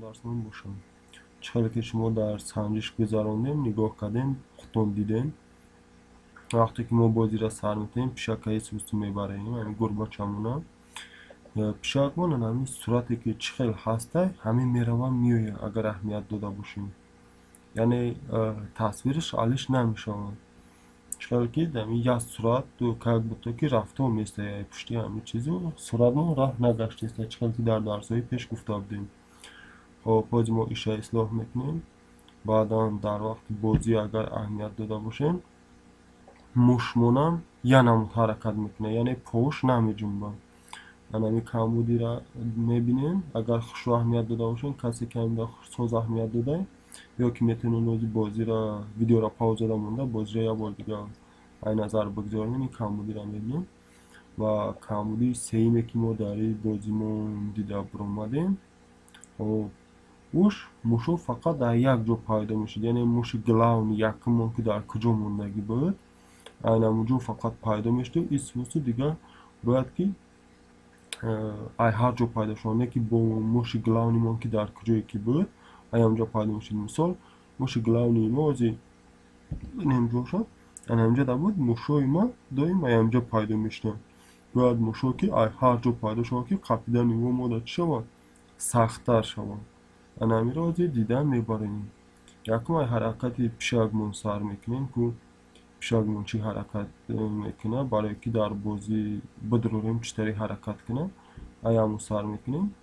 درسمون باشم. چقدر که شما در سنجش گذراندیم نگاه کردین خودتون دیدین وقتی که ما بازی را سر میتیم پیشک سوستی میبریم یعنی گربه پیشک ما همین صورتی که چخیل هسته همین میروه میویه اگر اهمیت داده باشیم یعنی تصویرش عالیش نمیشه چخیل که دمی یک صورت دو که بوده که رفته و میسته پشتی همین چیزی صورت ما راه نگشته است چخیل که در درسای پیش گفته بودیم. خب باز ما ایشه اصلاح میکنیم بعدا در وقت بازی اگر اهمیت داده باشیم مشمونم یه نمود حرکت میکنه یعنی پوش نمیجنبه همین کمبودی را میبینیم اگر خوش اهمیت داده باشین کسی که این سوز اهمیت داده یا که میتونین روزی بازی را ویدیو را پاوز داده مونده بازی را یا بار دیگه این نظر بگذاریم این کمبودی را میبینیم و کمبودی سیمی که ما در این بازیمون دیده برامدیم و اوش موشو فقط در یک جا پیدا میشد یعنی موش گلاون یکمون که در کجا موندگی بود این همونجا فقط پیدا میشد این سوسو دیگه باید که ای هر جا پیدا شد نه که با موش گلاونی ما که در کجایی که بود ای همونجا پیدا میشد مثال موش گلاونی ما از این همجا شد این همجا در بود موشوی ما دایم ای همجا پیدا میشد باید موشو که ای هر جا پیدا شد که قپیدن و ما داد شد سختتر شد این همی را از دیدن میبریم یکم ای حرکت پیشگمون سر میکنیم که پیشگمون چی حرکت میکنه برای که در بازی بدروریم چطوری حرکت کنه ایامو سر میکنیم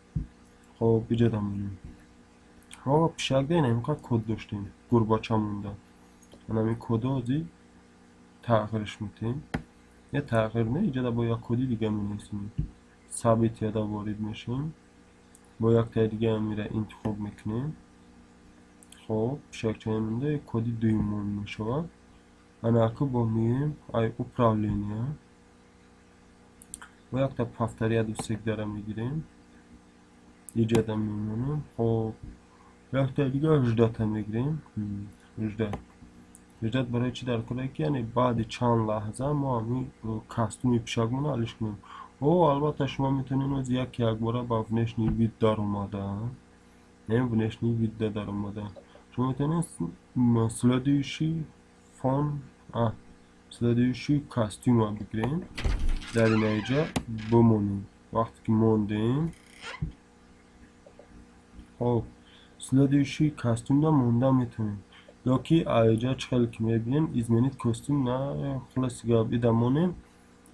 خب بیجا دمونیم ما پیشگ دین همینقدر کد داشتیم گرباچه مونده همین کد ازی تغییرش میتیم یه تغییر نه ایجا با یک کدی دیگه مینیسیم ثابت یاده وارد میشیم با یک تا دیگه میره انتخاب میکنیم خب پیشگ چه مونده کدی دویمون میشه انا که با میریم ای управление و یک تا повторять دوستک دارم میگیریم ایجاد میمونیم خب یک تا دیگه اجداد هم میگیریم اجداد برای چی در کاره که یعنی بعد چند لحظه ما همین کاستومی پیشگمون حالش کنیم او البته شما میتونین از یک باره با ونشنی وید در اومده نه ونشنی وید در اومده شما میتونین следующий фон следующий костюм رو بگیریم در این اینجا بمونیم وقتی که موندیم خب следующий костюм رو مونده میتونیم یا که اینجا چخل که میبینیم изменить костюм نه خلاص گابی دمونیم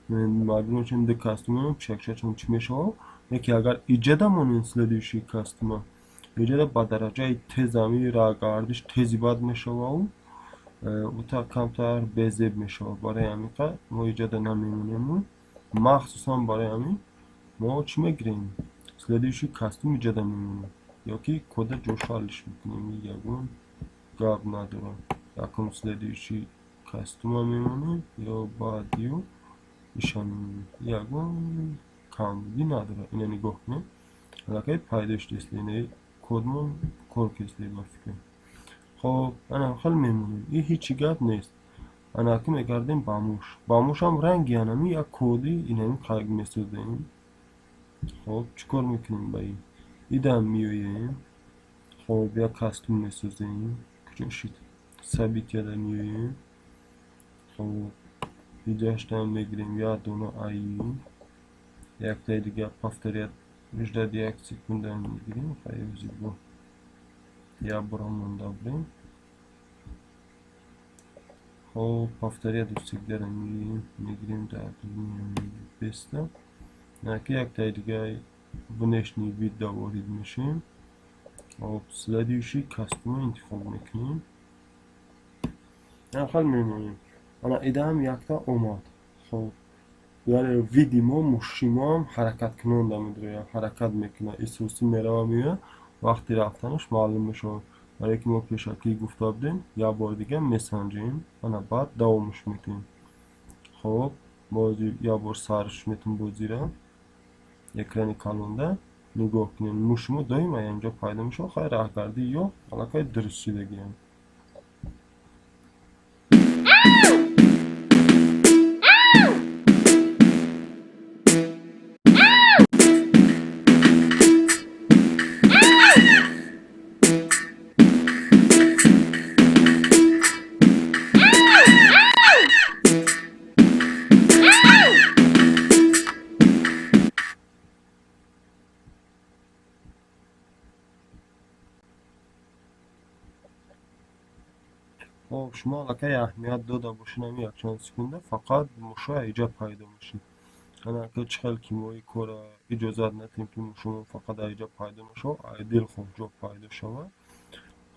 معلومه چون ده کاستوم رو پیشکشه چون چی میشه یکی اگر اینجا دمونیم следующий کاستوم اینجا با درجه تیزمی را گردش تیزی باد میشه و او تا کمتر بزیب میشه برای همین که ما ایجاد نمیمونیم مخصوصا برای همین ما چی میگیریم следующий کاستوم ایجاد میمونیم یا که کد جوشالش میکنیم یکون گاب نداره یکم следующий کاستوم میمونیم یا بعدیو ایشان یکون کاملی نداره اینه نگاه کنیم حالا پایداش دست اینه کدمون کورکسلی بافکن خب انا خیلی میمونیم این هیچی گپ نیست انا که میگردیم باموش هم رنگی هنمی یک کودی این همین قایق میسازیم خب چکار میکنیم با این ایدم میوییم خب یک کاستوم میسازیم کجا شید ثابت یاده میوییم خب ایجاشت هم میگیریم یا دونه آییم یک تا دیگه повторять ждать یک سکونده هم میگیریم خیلی وزید با یا برامون دابریم خب повторять دوستک دارم میگیریم در دنیا بسته نکه یک تا دیگه внешний вид وارد میشیم خب следующий کاستوم انتخاب میکنیم خیلی میمونیم انا ایده هم یک تا اومد خب یعنی ویدی ما موشی ما هم حرکت کننده میداره حرکت میکنه این سوسی میره و میره وقتی رفتنش معلوم میشه برای که ما پیشکی گفته بودیم یا بار دیگه میسنجیم انا بعد دوامش میتیم خب بازی یا بار سرش میتیم بازی را اکرانی کالونده نگاه کنیم موشی ما دایم اینجا پیدا میشه خیلی راهگردی یا علاقه درست شدگی هم خب شما الکی اهمیت داده باشین هم یک چند سکونده فقط موشا ایجا پیدا میشه. انا که چخل کیمایی کورا اجازت ندیم که شما فقط ایجا پیدا نشو ایدل خوب جا پیدا شود.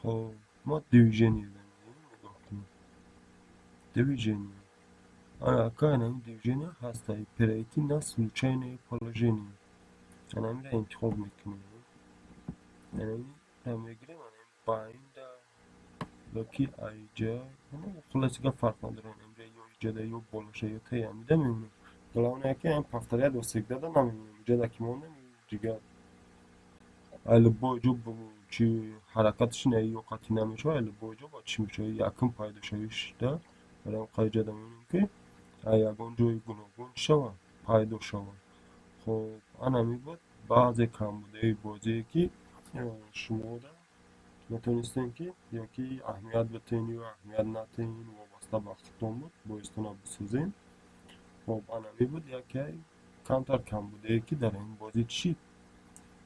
خب ما دیویژنی نگاه کنیم. دیویژنی انا که این دیویژنی هست پریتی نسل چین پالوژنی انا میره انتخاب میکنیم. یعنی هم میگیریم انا بایند لکی ایجا خلاصی که فرق نداره اینجا یا ایجاده یا بولشه یا تیه میده میمونیم. دلاونه که هم پفتریه دو سیک داده نمیمونیم اینجا دکی مونه دیگه ایل بایجو چی حرکتش نه یا قطی نمیشه ایل بایجو با چی میشه یکم پایده شویش ده برای هم قیجه ده میمونیم که یکون جوی گناگون شوه پایدو شوه. خب انا می بود بعضی کم بوده بازی که شما ده میتونستین که یکی اهمیت بتین یا اهمیت نتین وابسته به وقتتون بود بایستون بسازین. خب انا می بود یکی کمتر کم بوده که در این بازی چی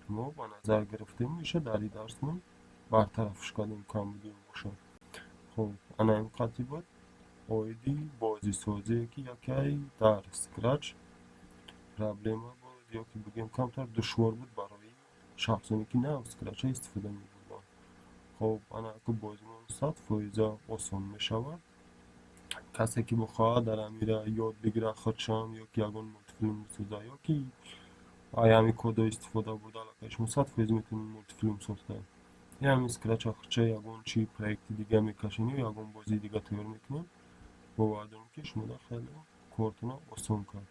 ما با نظر گرفتیم میشه در این درس من برطرفش کردیم کم بوده باشه. خب انا این قطعی بود آیدی بازی سازی که یکی در سکرچ پرابلم بود یا که بگیم کمتر دشوار بود برای شخصانی که نه اسکرچ استفاده می بود. خب انا که بازی من 100% آسان می شود. کسی که بخواه در امیره یاد بگیره خودشان یا که یکون مولتیفیلم بسازه یا که همین کد استفاده بوده لکه شما 100% میتونید مولتیفیلم ساخته. یا همین اسکرچ آخرچه یکون چی پروژه دیگه میکشین یا یکون بازی دیگه تیار میکنین باور که شما در خیلی کارتون آسان کرد.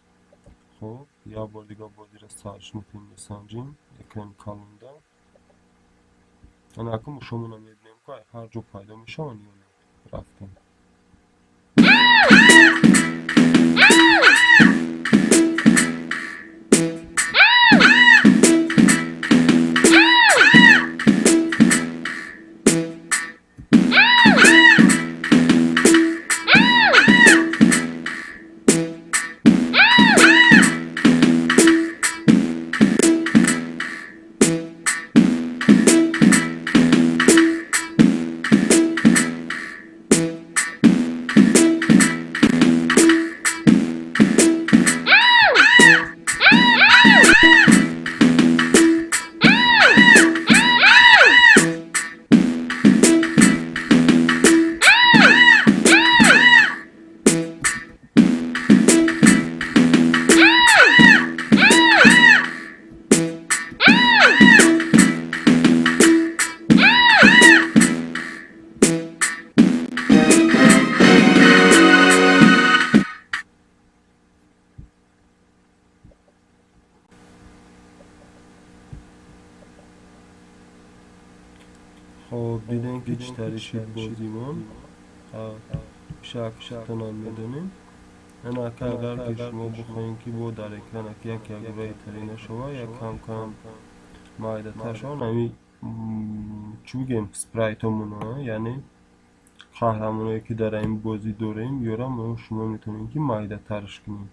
خب یا بار دیگه بازی را سرچ میکنیم بسنجیم اکران کالنده انا اکم شما نمیبینیم که هر جو پیدا میشون یا نه رفتیم. خب دیدین که چی تریشید بازیمون شک تنان میدونیم انا که اگر که شما بخواین که با در اکران یک گروه ترینه شما یک کم مایده تر شما نمی چی بگیم سپرایت همونه یعنی قهرمانایی که در این بازی داریم یورا ما شما میتونیم که مایده ترش کنیم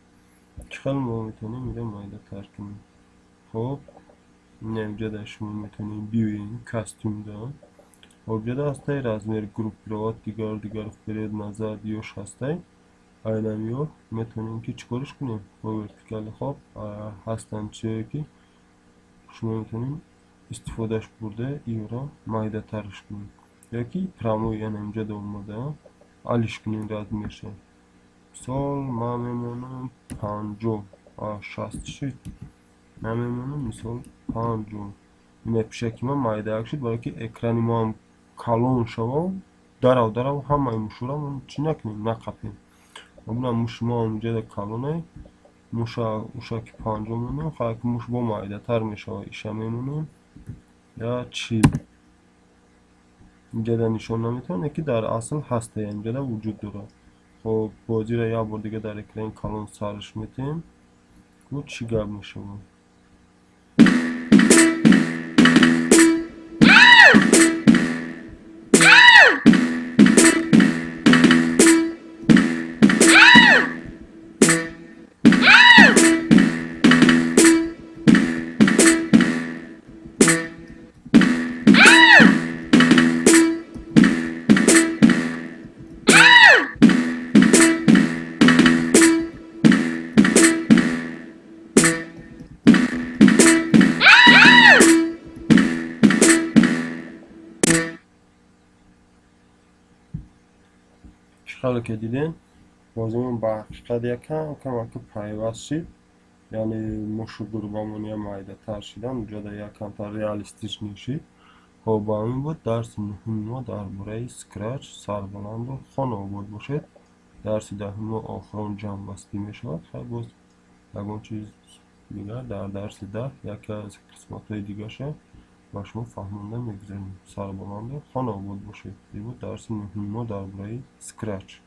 چخل ما میتونیم میره مایده تر کنیم. خب اینجا در شما میتونیم بیوین کاستوم دار objeda هسته razmer grup pilot دیگر فرید نظر دیوش هسته اینمیو میتونیم که چیکارش کنیم با ورتیکال خب هستن چه که شما میتونیم استفادهش برده ایورا مایده ترش کنیم یا که پراموی اینجا دا اومده علیش کنیم رازمیر شه سال ما میمونم 50 شد ما میمونم مثال 50 میپشه که ما مایده اک شد برای که اکرانی ما هم کالون شوم دراو همه مشورم چی نکنیم نقفیم اما مش ما اونجا در کالونه مشا که 5 میمونیم خواهی که مش با مایده تر میشه ایشه میمونیم یا چی اینجا در نشان نمیتونه که در اصل هسته اینجا در وجود داره. خب بازی را یا بار دیگه در اکران کالون سرش میتیم و چی گب میشه خیلی که دیدین بازمون با حقیقت یکم کمک پیوست شد. یعنی مشو گروبامون یه مایده تر شدن اونجا دا یکم تا ریالیستیش نیشید. خب با این بود درس مهم ما درباره اسکرچ سربلند و خانه بود باشد. درس دهم و آخران جمع بستی می شود. خیلی باز یکون چیز دیگر در درس ده یکی از قسمت های دیگه شه و شما فهمونده میگذاریم سربلند و خانه بود باشد. این بود درس مهم ما درباره اسکرچ.